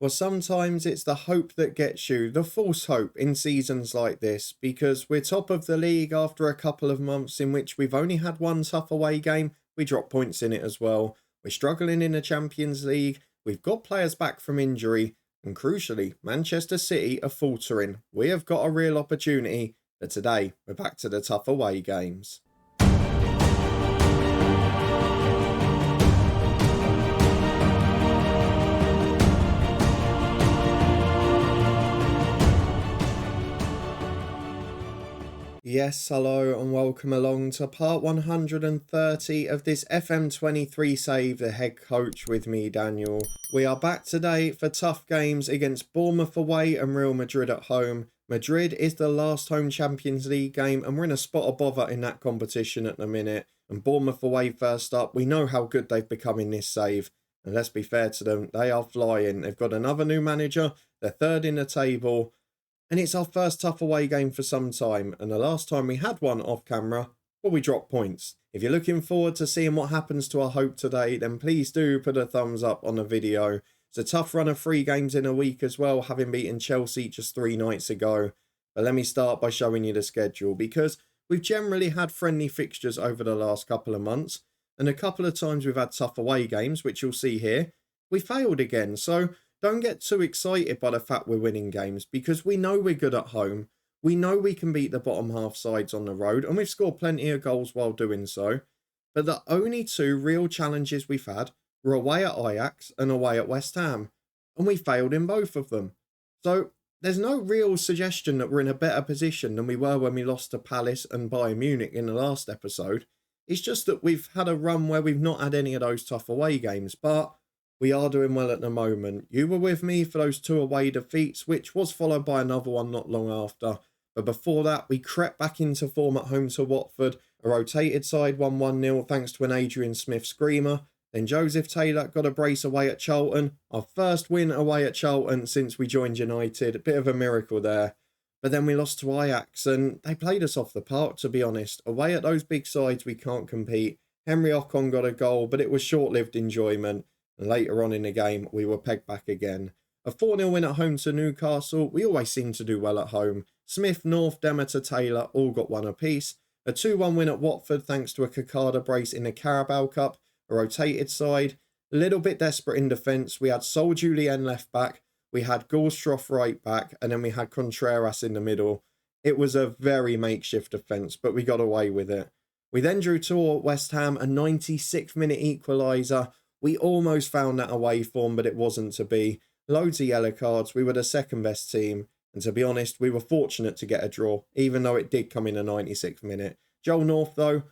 Well, sometimes it's the hope that gets you, the false hope in seasons like this, because we're top of the league after a couple of months in which we've only had one tough away game. We drop points in it as well. We're struggling in the Champions League. We've got players back from injury. And crucially, Manchester City are faltering. We have got a real opportunity, but today we're back to the tough away games. Yes, hello and welcome along to part 130 of this FM23 Save the Head Coach with me, Daniel. We are back today for tough games against Bournemouth away and Real Madrid at home. Madrid is the last home Champions League game and we're in a spot of bother in that competition at the minute. And Bournemouth away first up, we know how good they've become in this save. And let's be fair to them, they are flying. They've got another new manager, they're third in the table. And it's our first tough away game for some time. And the last time we had one off camera, well, we dropped points. If you're looking forward to seeing what happens to our hope today, then please do put a thumbs up on the video. It's a tough run of 3 games in a week as well, having beaten Chelsea just 3 nights ago. But let me start by showing you the schedule, because we've generally had friendly fixtures over the last couple of months. And a couple of times we've had tough away games, which you'll see here. We failed again, so don't get too excited by the fact we're winning games, because we know we're good at home. We know we can beat the bottom half sides on the road, and we've scored plenty of goals while doing so. But the only 2 real challenges we've had were away at Ajax and away at West Ham, and we failed in both of them. So there's no real suggestion that we're in a better position than we were when we lost to Palace and Bayern Munich in the last episode. It's just that we've had a run where we've not had any of those tough away games, but we are doing well at the moment. You were with me for those 2 away defeats, which was followed by another one not long after. But before that, we crept back into form at home to Watford. A rotated side won 1-0 thanks to an Adrian Smith screamer. Then Joseph Taylor got a brace away at Charlton. Our first win away at Charlton since we joined United. A bit of a miracle there. But then we lost to Ajax and they played us off the park, to be honest. Away at those big sides, we can't compete. Henry Ocon got a goal, but it was short-lived enjoyment. And later on in the game, we were pegged back again. A 4-0 win at home to Newcastle. We always seem to do well at home. Smith, North, Demeter, Taylor all got 1 apiece. A 2-1 win at Watford thanks to a Kakada brace in the Carabao Cup. A rotated side. A little bit desperate in defence. We had Sol Julien left back. We had Goldschroff right back. And then we had Contreras in the middle. It was a very makeshift defence, but we got away with it. We then drew 2 at West Ham, a 96th minute equaliser. We almost found that away form, but it wasn't to be. Loads of yellow cards. We were the second best team. And to be honest, we were fortunate to get a draw, even though it did come in the 96th minute. Joel North, though,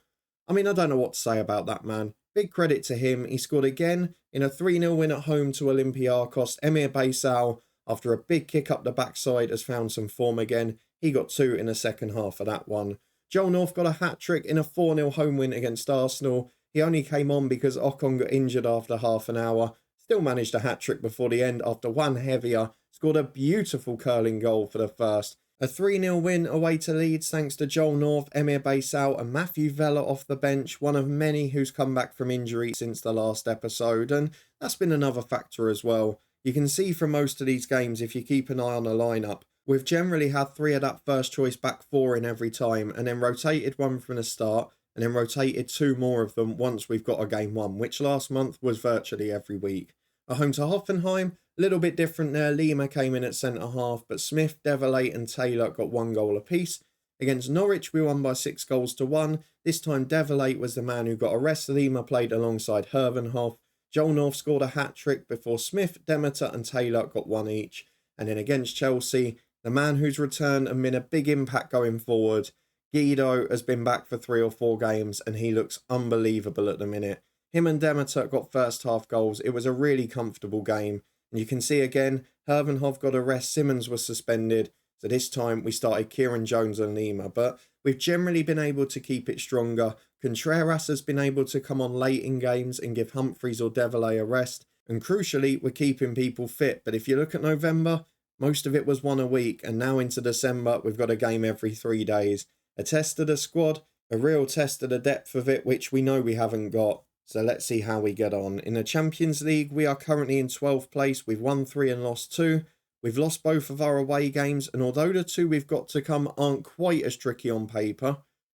I don't know what to say about that man. Big credit to him. He scored again in a 3-0 win at home to Olympiacos. Emir Baysal, after a big kick up the backside, has found some form again. He got 2 in the second half of that one. Joel North got a hat-trick in a 4-0 home win against Arsenal. He only came on because Ocon got injured after half an hour. Still managed a hat-trick before the end after one heavier. Scored a beautiful curling goal for the first. A 3-0 win away to Leeds thanks to Joel North, Emir Baysal and Matthew Vella off the bench. One of many who's come back from injury since the last episode. And that's been another factor as well. You can see from most of these games, if you keep an eye on the lineup, we've generally had 3 of that first choice back 4 in every time. And then rotated 1 from the start. And then rotated 2 more of them once we've got a game won, which last month was virtually every week. At home to Hoffenheim, a little bit different there. Lima came in at centre-half, but Smith, Deverlate and Taylor got 1 goal apiece. Against Norwich, we won by 6 goals to 1. This time, Deverlate was the man who got a rest. Lima played alongside Hervenhoff. Joel North scored a hat-trick before Smith, Demeter and Taylor got 1 each. And then against Chelsea, the man who's returned and been a big impact going forward, Guido, has been back for 3 or 4 games and he looks unbelievable at the minute. Him and Demeter got first half goals. It was a really comfortable game. And you can see again, Hervenhoff got a rest, Simmons was suspended. So this time we started Kieran Jones and Lima. But we've generally been able to keep it stronger. Contreras has been able to come on late in games and give Humphreys or Deverlay a rest. And crucially, we're keeping people fit. But if you look at November, most of it was 1 a week. And now into December, we've got a game every 3 days. A test of the squad, a real test of the depth of it, which we know we haven't got. So let's see how we get on. In the Champions League, we are currently in 12th place. We've won 3 and lost 2. We've lost both of our away games, and although the 2 we've got to come aren't quite as tricky on paper,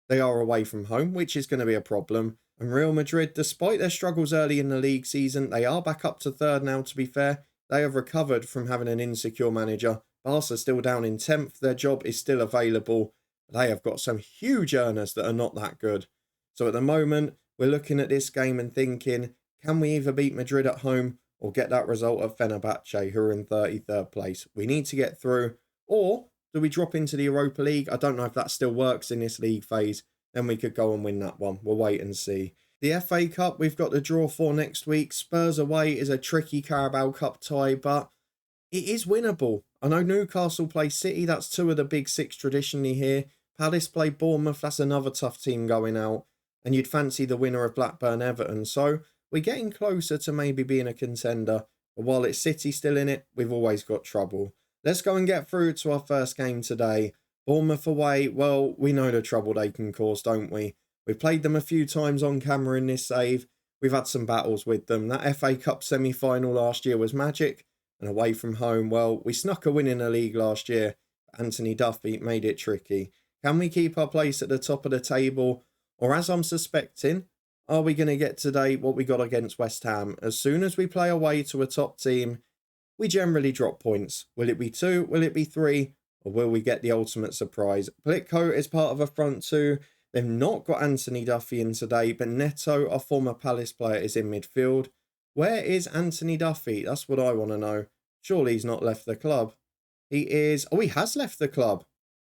they are away from home, which is going to be a problem. And Real Madrid, despite their struggles early in the league season, they are back up to 3rd now, to be fair. They have recovered from having an insecure manager. Barca still down in 10th. Their job is still available. They have got some huge earners that are not that good. So at the moment, we're looking at this game and thinking, can we either beat Madrid at home or get that result at Fenerbahce, who are in 33rd place? We need to get through. Or do we drop into the Europa League? I don't know if that still works in this league phase. Then we could go and win that one. We'll wait and see. The FA Cup, we've got the draw for next week. Spurs away is a tricky Carabao Cup tie, but it is winnable. I know Newcastle play City. That's 2 of the big 6 traditionally here. Palace play Bournemouth. That's another tough team going out. And you'd fancy the winner of Blackburn-Everton. So we're getting closer to maybe being a contender. But while it's City still in it, we've always got trouble. Let's go and get through to our first game today. Bournemouth away, well, we know the trouble they can cause, don't we? We've played them a few times on camera in this save. We've had some battles with them. That FA Cup semi-final last year was magic. And away from home, well, we snuck a win in the league last year. Anthony Duffy made it tricky. Can we keep our place at the top of the table? Or as I'm suspecting, are we going to get today what we got against West Ham? As soon as we play away to a top team, we generally drop points. Will it be 2? Will it be 3? Or will we get the ultimate surprise? Plitko is part of a front 2. They've not got Anthony Duffy in today, but Neto, our former Palace player, is in midfield. Where is Anthony Duffy? That's what I want to know. Surely he's not left the club. He is... Oh, he has left the club.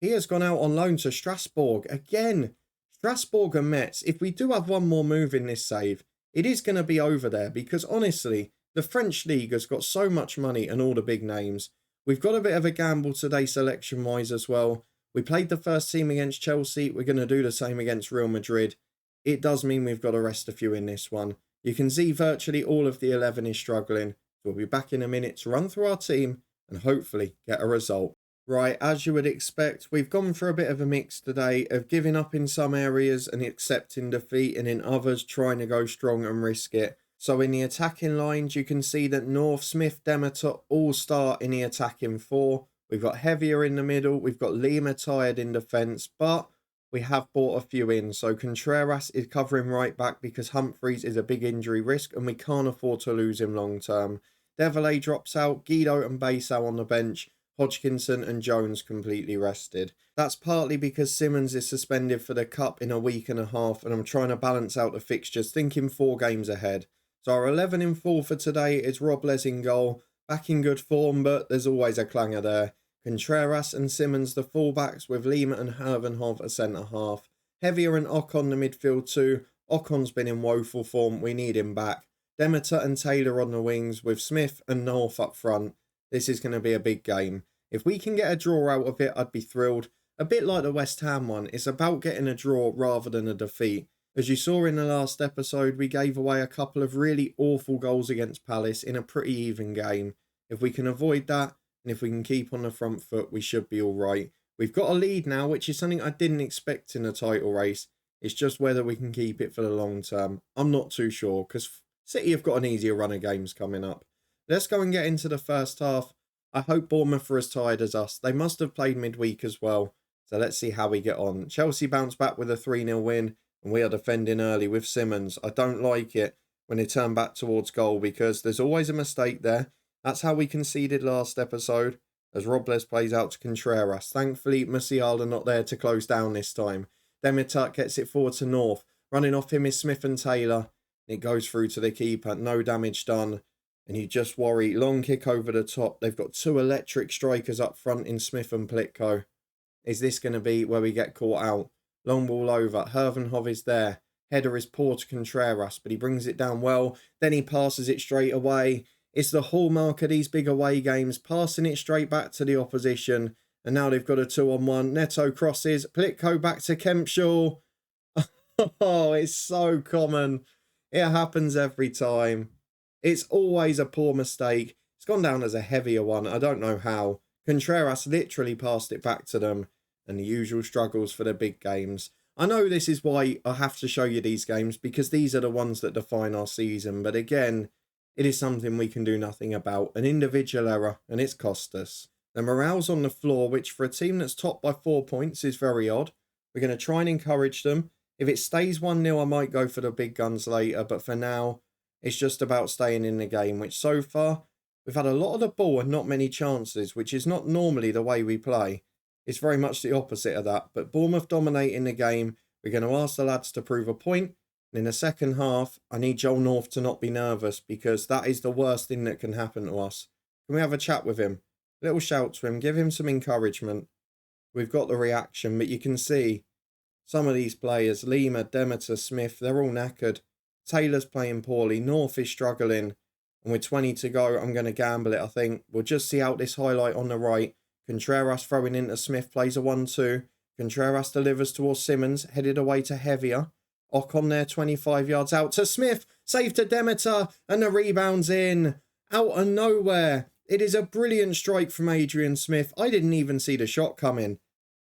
He has gone out on loan to Strasbourg. Again, Strasbourg and Metz. If we do have one more move in this save, it is going to be over there. Because honestly, the French league has got so much money and all the big names. We've got a bit of a gamble today selection-wise as well. We played the first team against Chelsea. We're going to do the same against Real Madrid. It does mean we've got to rest a few in this one. You can see virtually all of the 11 is struggling. We'll be back in a minute to run through our team and hopefully get a result. Right, as you would expect, we've gone for a bit of a mix today of giving up in some areas and accepting defeat, and in others trying to go strong and risk it. So in the attacking lines, you can see that North, Smith, Demeter all start in the attacking 4. We've got Heavier in the middle. We've got Lima tired in defence, but we have brought a few in. So Contreras is covering right back because Humphreys is a big injury risk and we can't afford to lose him long term. Develay drops out. Guido and Baysau on the bench. Hodgkinson and Jones completely rested. That's partly because Simmons is suspended for the Cup in a week and a half, and I'm trying to balance out the fixtures, thinking 4 games ahead. So our 11 in full for today is Robles in goal. Back in good form, but there's always a clanger there. Contreras and Simmons the fullbacks, with Lima and Hervenhoff a centre-half. Heavier and Ocon the midfield too. Ocon's been in woeful form, we need him back. Demeter and Taylor on the wings, with Smith and North up front. This is going to be a big game. If we can get a draw out of it, I'd be thrilled. A bit like the West Ham one, it's about getting a draw rather than a defeat. As you saw in the last episode, we gave away a couple of really awful goals against Palace in a pretty even game. If we can avoid that, and if we can keep on the front foot, we should be all right. We've got a lead now, which is something I didn't expect in a title race. It's just whether we can keep it for the long term. I'm not too sure, because City have got an easier run of games coming up. Let's go and get into the first half. I hope Bournemouth are as tired as us. They must have played midweek as well. So let's see how we get on. Chelsea bounce back with a 3-0 win. And we are defending early with Simmons. I don't like it when they turn back towards goal because there's always a mistake there. That's how we conceded last episode as Robles plays out to Contreras. Thankfully, Musiala not there to close down this time. Demeter gets it forward to North. Running off him is Smith and Taylor. It goes through to the keeper. No damage done. And you just worry. Long kick over the top. They've got 2 electric strikers up front in Smith and Plitko. Is this going to be where we get caught out? Long ball over. Hervenhoff is there. Header is poor to Contreras, but he brings it down well. Then he passes it straight away. It's the hallmark of these big away games, passing it straight back to the opposition. And now they've got a 2-on-1. Neto crosses. Plitko back to Kempshaw. Oh, it's so common. It happens every time. It's always a poor mistake. It's gone down as a heavier one. I don't know how. Contreras literally passed it back to them. And the usual struggles for the big games. I know this is why I have to show you these games, because these are the ones that define our season. But again, it is something we can do nothing about. An individual error, and it's cost us. The morale's on the floor, which for a team that's topped by 4 points is very odd. We're going to try and encourage them. If it stays 1-0, I might go for the big guns later. But for now, it's just about staying in the game, which so far, we've had a lot of the ball and not many chances, which is not normally the way we play. It's very much the opposite of that. But Bournemouth dominating the game. We're going to ask the lads to prove a point. And in the second half, I need Joel North to not be nervous, because that is the worst thing that can happen to us. Can we have a chat with him? Little shout to him. Give him some encouragement. We've got the reaction, but you can see some of these players, Lima, Demeter, Smith, they're all knackered. Taylor's playing poorly. North is struggling. And with 20 to go, I'm going to gamble it, I think. We'll just see out this highlight on the right. Contreras throwing into Smith, plays a 1-2. Contreras delivers towards Simmons, headed away to Heavier. Ocon there, 25 yards out to Smith. Save to Demeter, and the rebound's in. Out of nowhere. It is a brilliant strike from Adrian Smith. I didn't even see the shot coming.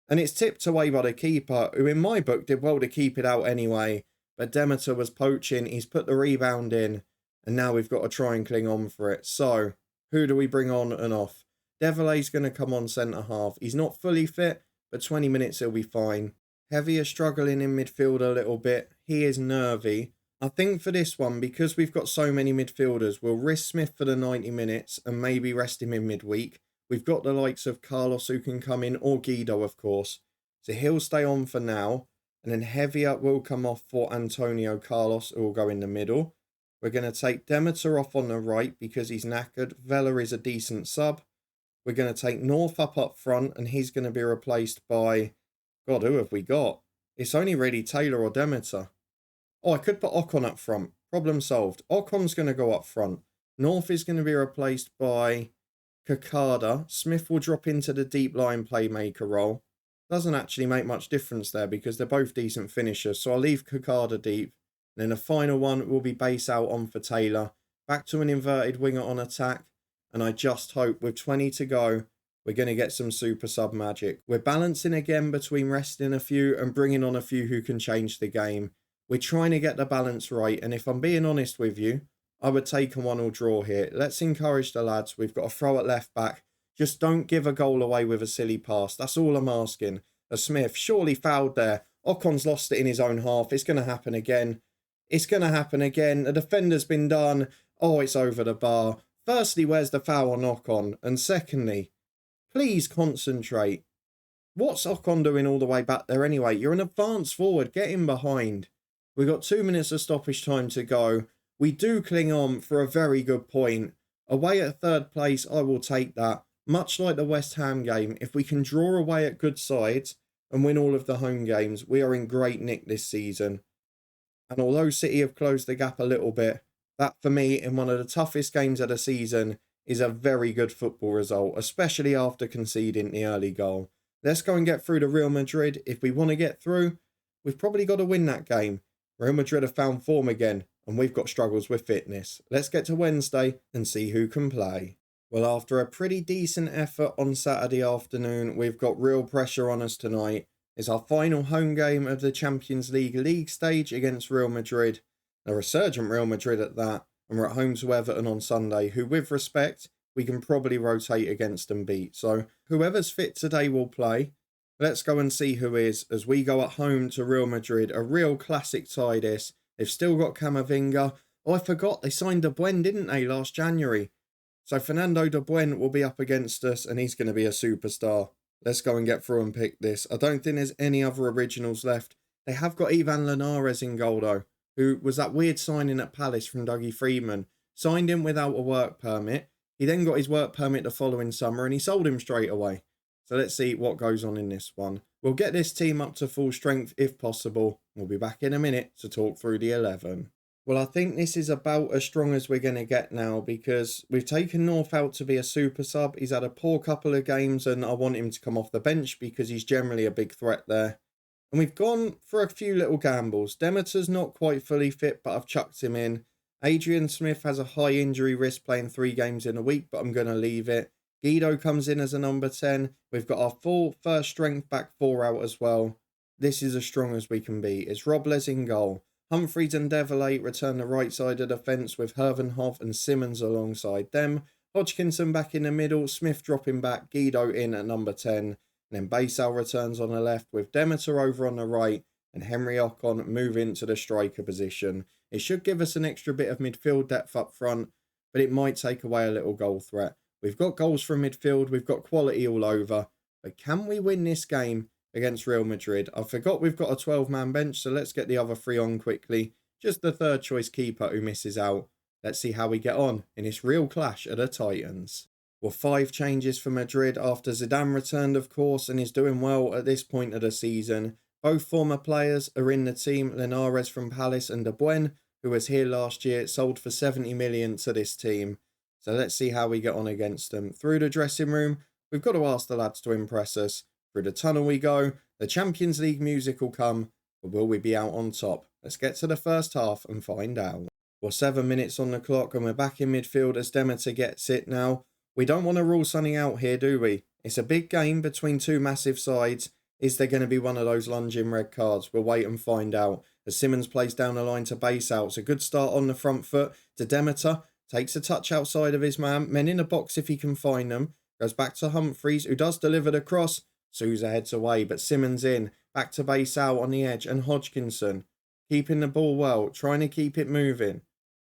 And it's tipped away by the keeper, who in my book did well to keep it out anyway. But Demeter was poaching. He's put the rebound in. And now we've got to try and cling on for it. So, who do we bring on and off? Devilay's going to come on centre half. He's not fully fit, but 20 minutes he'll be fine. Heavier struggling in midfield a little bit. He is nervy. I think for this one, because we've got so many midfielders, we'll risk Smith for the 90 minutes and maybe rest him in midweek. We've got the likes of Carlos who can come in, or Guido, of course. So he'll stay on for now. And then Heavier will come off for Antonio Carlos, who will go in the middle. We're going to take Demeter off on the right because he's knackered. Vela is a decent sub. We're going to take North up front, and he's going to be replaced by... God, who have we got? It's only really Taylor or Demeter. Oh, I could put Ocon up front. Problem solved. Ocon's going to go up front. North is going to be replaced by Kakada. Smith will drop into the deep line playmaker role. Doesn't actually make much difference there because they're both decent finishers. So I'll leave Kakada deep. And then the final one will be base out on for Taylor. Back to an inverted winger on attack. And I just hope with 20 to go, we're going to get some super sub magic. We're balancing again between resting a few and bringing on a few who can change the game. We're trying to get the balance right. And if I'm being honest with you, I would take a 1-1 draw here. Let's encourage the lads. We've got a throw at left back. Just don't give a goal away with a silly pass. That's all I'm asking. A Smith surely fouled there. Ocon's lost it in his own half. It's going to happen again. It's going to happen again. The defender's been done. Oh, it's over the bar. Firstly, where's the foul on Ocon? And secondly, please concentrate. What's Ocon doing all the way back there anyway? You're an advance forward. Get in behind. We've got 2 minutes of stoppage time to go. We do cling on for a very good point. Away at third place, I will take that. Much like the West Ham game, if we can draw away at good sides and win all of the home games, we are in great nick this season. And although City have closed the gap a little bit, that for me, in one of the toughest games of the season, is a very good football result, especially after conceding the early goal. Let's go and get through to Real Madrid. If we want to get through, we've probably got to win that game. Real Madrid have found form again, and we've got struggles with fitness. Let's get to Wednesday and see who can play. Well, after a pretty decent effort on Saturday afternoon, we've got real pressure on us tonight. It's our final home game of the Champions League stage against Real Madrid. A resurgent Real Madrid at that, and we're at home to Everton on Sunday, who with respect, we can probably rotate against and beat. So whoever's fit today will play. Let's go and see who is as we go at home to Real Madrid. A real classic tie this. They've still got Camavinga. Oh, I forgot they signed De Buen, didn't they, last January? So Fernando De Buen will be up against us and he's going to be a superstar. Let's go and get through and pick this. I don't think there's any other originals left. They have got Ivan Linares in goal though, who was that weird signing at Palace from Dougie Freedman. Signed him without a work permit. He then got his work permit the following summer and he sold him straight away. So let's see what goes on in this one. We'll get this team up to full strength if possible. We'll be back in a minute to talk through the 11. Well, I think this is about as strong as we're going to get now because we've taken North out to be a super sub. He's had a poor couple of games and I want him to come off the bench because he's generally a big threat there. And we've gone for a few little gambles. Demeter's not quite fully fit, but I've chucked him in. Adrian Smith has a high injury risk playing 3 games in a week, but I'm going to leave it. Guido comes in as a number 10. We've got our full first strength back 4 out as well. This is as strong as we can be. It's Robles in goal. Humphreys and Develate return the right side of the fence with Hervenhoff and Simmons alongside them. Hodgkinson back in the middle, Smith dropping back, Guido in at number 10. And then Baysal returns on the left with Demeter over on the right and Henry Ocon moving to the striker position. It should give us an extra bit of midfield depth up front, but it might take away a little goal threat. We've got goals from midfield, we've got quality all over, but can we win this game against Real Madrid? I forgot we've got a 12-man bench, so let's get the other three on quickly. Just the third choice keeper who misses out. Let's see how we get on in this real clash at the Titans. Well, 5 changes for Madrid after Zidane returned, of course, and is doing well at this point of the season. Both former players are in the team, Linares from Palace and De Buen, who was here last year, sold for 70 million to this team. So let's see how we get on against them. Through the dressing room, we've got to ask the lads to impress us. Through the tunnel we go, the Champions League music will come, but will we be out on top? Let's get to the first half and find out. Well, 7 minutes on the clock and we're back in midfield as Demeter gets it now. We don't want to rule something out here, do we? It's a big game between two massive sides. Is there going to be one of those lunging red cards? We'll wait and find out. As Simmons plays down the line to Baysal, it's a good start on the front foot to Demeter. Takes a touch outside of his man. Men in the box if he can find them. Goes back to Humphreys, who does deliver the cross. Sousa heads away, but Simmons in. Back to Baysal on the edge and Hodgkinson. Keeping the ball well, trying to keep it moving.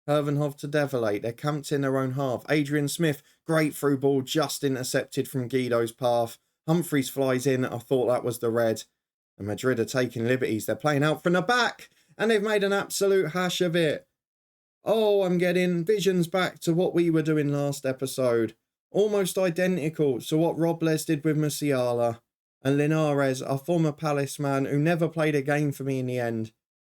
Hervenhoff to Develate. They're camped in their own half. Adrian Smith, great through ball, just intercepted from Guido's path. Humphreys flies in. I thought that was the red. And Madrid are taking liberties. They're playing out from the back. And they've made an absolute hash of it. Oh, I'm getting visions back to what we were doing last episode. Almost identical to what Robles did with Musiala. And Linares, our former Palace man, who never played a game for me in the end,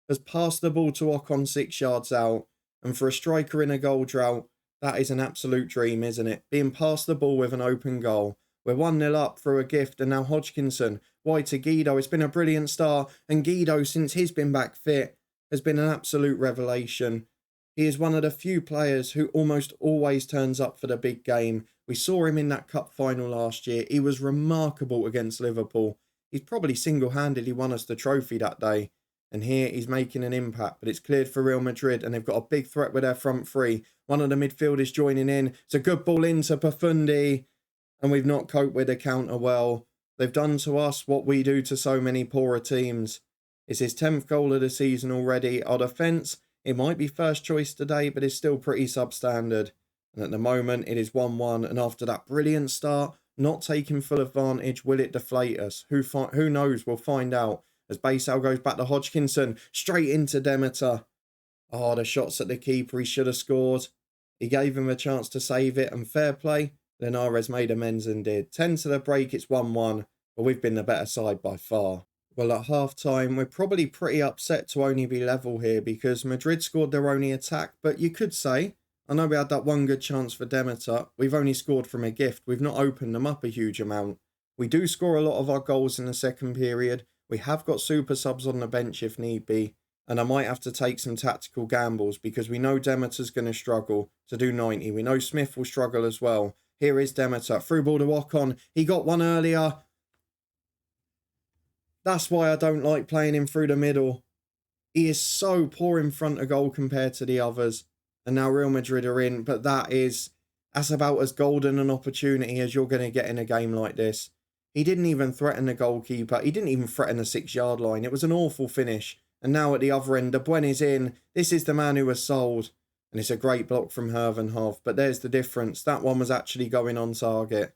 has passed the ball to Ocon 6 yards out. And for a striker in a goal drought, that is an absolute dream, isn't it? Being passed the ball with an open goal. We're 1-0 up through a gift, and now Hodgkinson, wide to Guido. It's been a brilliant start, and Guido, since he's been back fit, has been an absolute revelation. He is one of the few players who almost always turns up for the big game. We saw him in that cup final last year. He was remarkable against Liverpool. He's probably single-handedly won us the trophy that day. And here he's making an impact, but it's cleared for Real Madrid and they've got a big threat with their front three. One of the midfielders joining in. It's a good ball into Profundi and we've not coped with the counter well. They've done to us what we do to so many poorer teams. It's his 10th goal of the season already. Our defence, it might be first choice today, but it's still pretty substandard. And at the moment, it is 1-1. And after that brilliant start, not taking full advantage, will it deflate us? Who knows? We'll find out. As Baysal goes back to Hodgkinson, straight into Demeter. Oh, the shots at the keeper, he should have scored. He gave him a chance to save it, and fair play, Linares made amends and did. 10 to the break, it's 1-1, but we've been the better side by far. Well, at half-time, we're probably pretty upset to only be level here because Madrid scored their only attack, but you could say, I know we had that one good chance for Demeter, we've only scored from a gift, we've not opened them up a huge amount. We do score a lot of our goals in the second period. We have got super subs on the bench if need be, and I might have to take some tactical gambles because we know Demeter's going to struggle to do 90. We know Smith will struggle as well. Here is Demeter, through ball to Ocon. He got one earlier. That's why I don't like playing him through the middle. He is so poor in front of goal compared to the others. And now Real Madrid are in, but that's about as golden an opportunity as you're going to get in a game like this. He didn't even threaten the goalkeeper. He didn't even threaten the 6-yard line. It was an awful finish. And now at the other end, De Buen is in. This is the man who was sold. And it's a great block from Hervenhoff. But there's the difference. That one was actually going on target.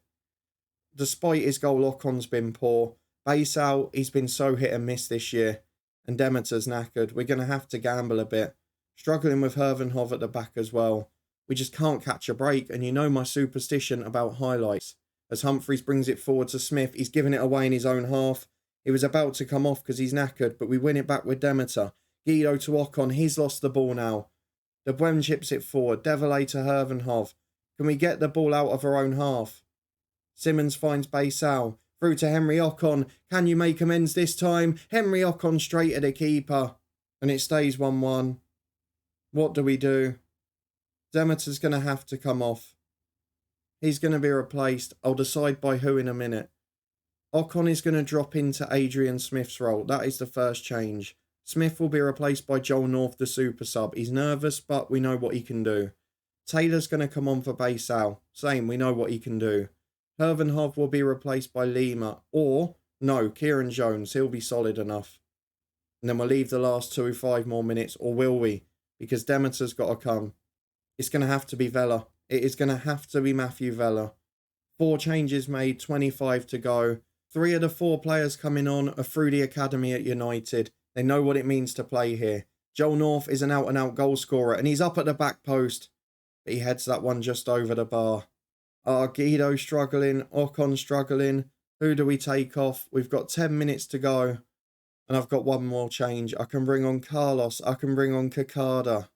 Despite his goal, Ocon's been poor. Baysal, he's been so hit and miss this year. And Demeter's knackered. We're going to have to gamble a bit. Struggling with Hervenhoff at the back as well. We just can't catch a break. And you know my superstition about highlights. As Humphreys brings it forward to Smith, he's giving it away in his own half. He was about to come off because he's knackered, but we win it back with Demeter. Guido to Ocon, he's lost the ball now. De Buen chips it forward, Develay to Hervenhoff. Can we get the ball out of our own half? Simmons finds Baysal, through to Henry Ocon. Can you make amends this time? Henry Ocon straight at the keeper. And it stays 1-1. What do we do? Demeter's going to have to come off. He's going to be replaced. I'll decide by who in a minute. Ocon is going to drop into Adrian Smith's role. That is the first change. Smith will be replaced by Joel North, the super sub. He's nervous, but we know what he can do. Taylor's going to come on for Baysal. Same, we know what he can do. Hervenhoff will be replaced by Lima. Or, no, Kieran Jones. He'll be solid enough. And then we'll leave the last 5 more minutes. Or will we? Because Demeter's got to come. It's going to have to be Vela. It is going to have to be Matthew Vela. 4 changes made, 25 to go. 3 of the 4 players coming on are through the academy at United. They know what it means to play here. Joel North is an out-and-out goal scorer, and he's up at the back post. But he heads that one just over the bar. Guido struggling, Ocon struggling. Who do we take off? We've got 10 minutes to go. And I've got one more change. I can bring on Carlos. I can bring on Kakada.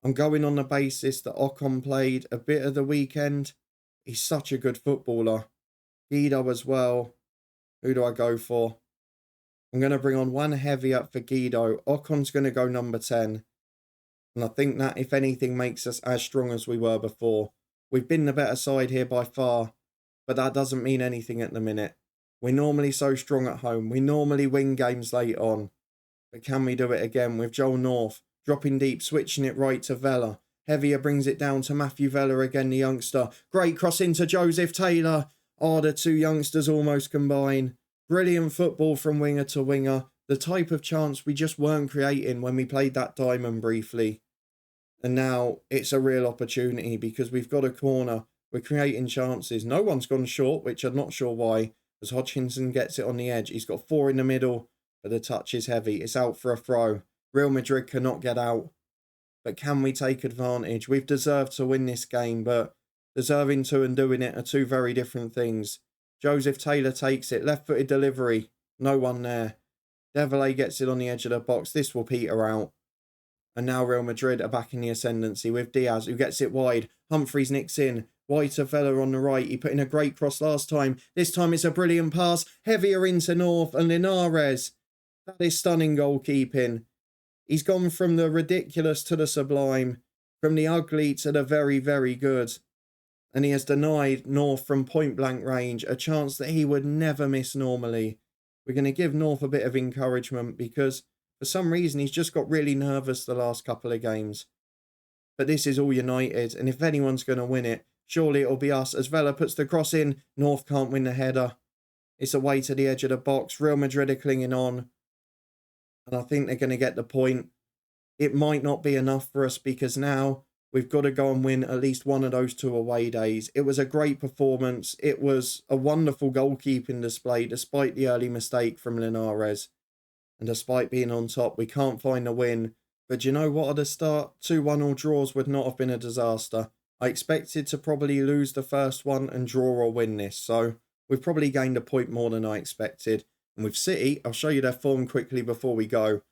I'm going on the basis that Ocon played a bit of the weekend. He's such a good footballer. Guido as well. Who do I go for? I'm going to bring on one heavy up for Guido. Ocon's going to go number 10. And I think that, if anything, makes us as strong as we were before. We've been the better side here by far. But that doesn't mean anything at the minute. We're normally so strong at home. We normally win games late on. But can we do it again with Joel North? Dropping deep, switching it right to Vela. Heavier brings it down to Matthew Vela again, the youngster. Great cross into Joseph Taylor. The 2 youngsters almost combine. Brilliant football from winger to winger. The type of chance we just weren't creating when we played that diamond briefly. And now it's a real opportunity because we've got a corner. We're creating chances. No one's gone short, which I'm not sure why. As Hodgkinson gets it on the edge. He's got 4 in the middle, but the touch is heavy. It's out for a throw. Real Madrid cannot get out. But can we take advantage? We've deserved to win this game, but deserving to and doing it are 2 very different things. Joseph Taylor takes it. Left-footed delivery. No one there. Deverlay gets it on the edge of the box. This will peter out. And now Real Madrid are back in the ascendancy with Diaz, who gets it wide. Humphreys nicks in. Wide to Vela on the right. He put in a great cross last time. This time it's a brilliant pass. Heavier into North and Linares. That is stunning goalkeeping. He's gone from the ridiculous to the sublime. From the ugly to the very, very good. And he has denied North from point-blank range a chance that he would never miss normally. We're going to give North a bit of encouragement because for some reason he's just got really nervous the last couple of games. But this is all United, and if anyone's going to win it, surely it'll be us. As Vela puts the cross in, North can't win the header. It's away to the edge of the box. Real Madrid are clinging on. And I think they're going to get the point. It might not be enough for us because now we've got to go and win at least one of those 2 away days. It was a great performance. It was a wonderful goalkeeping display despite the early mistake from Linares. And despite being on top, we can't find a win. But do you know what, at the start, 2-1 all draws would not have been a disaster. I expected to probably lose the first one and draw or win this. So we've probably gained a point more than I expected. And with City, I'll show you their form quickly before we go.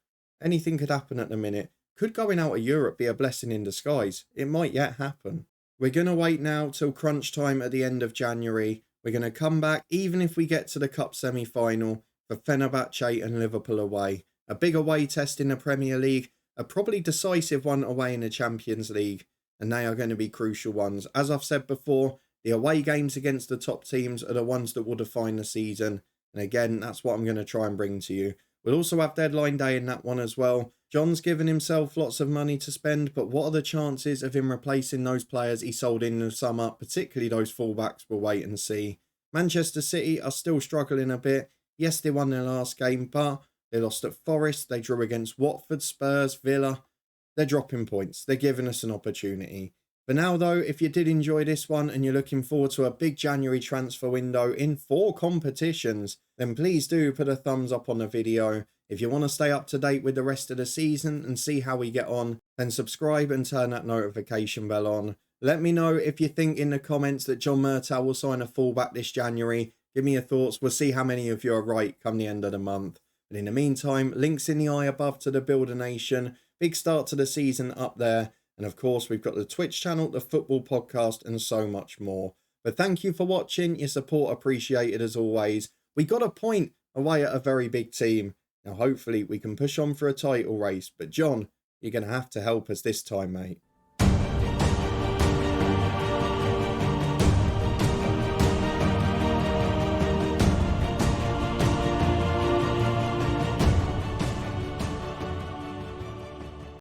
Anything could happen at the minute. Could going out of Europe be a blessing in disguise? It might yet happen. We're going to wait now till crunch time at the end of January. We're going to come back even if we get to the Cup semi-final for Fenerbahce and Liverpool away. A big away test in the Premier League. A probably decisive one away in the Champions League. And they are going to be crucial ones. As I've said before, the away games against the top teams are the ones that will define the season. And again, that's what I'm going to try and bring to you. We'll also have deadline day in that one as well. John's given himself lots of money to spend, but what are the chances of him replacing those players he sold in the summer, particularly those fullbacks? We'll wait and see. Manchester City are still struggling a bit. Yes, they won their last game, but they lost at Forest. They drew against Watford, Spurs, Villa. They're dropping points. They're giving us an opportunity. For now, though, if you did enjoy this one and you're looking forward to a big January transfer window in 4 competitions, then please do put a thumbs up on the video. If you want to stay up to date with the rest of the season and see how we get on, then subscribe and turn that notification bell on. Let me know if you think in the comments that John Murtough will sign a fullback this January. Give me your thoughts. We'll see how many of you are right come the end of the month. But in the meantime, links in the eye above to the Builder Nation. Big start to the season up there. And of course, we've got the Twitch channel, the football podcast, and so much more. But thank you for watching. Your support appreciated as always. We got a point away at a very big team. Now, hopefully, we can push on for a title race. But John, you're going to have to help us this time, mate.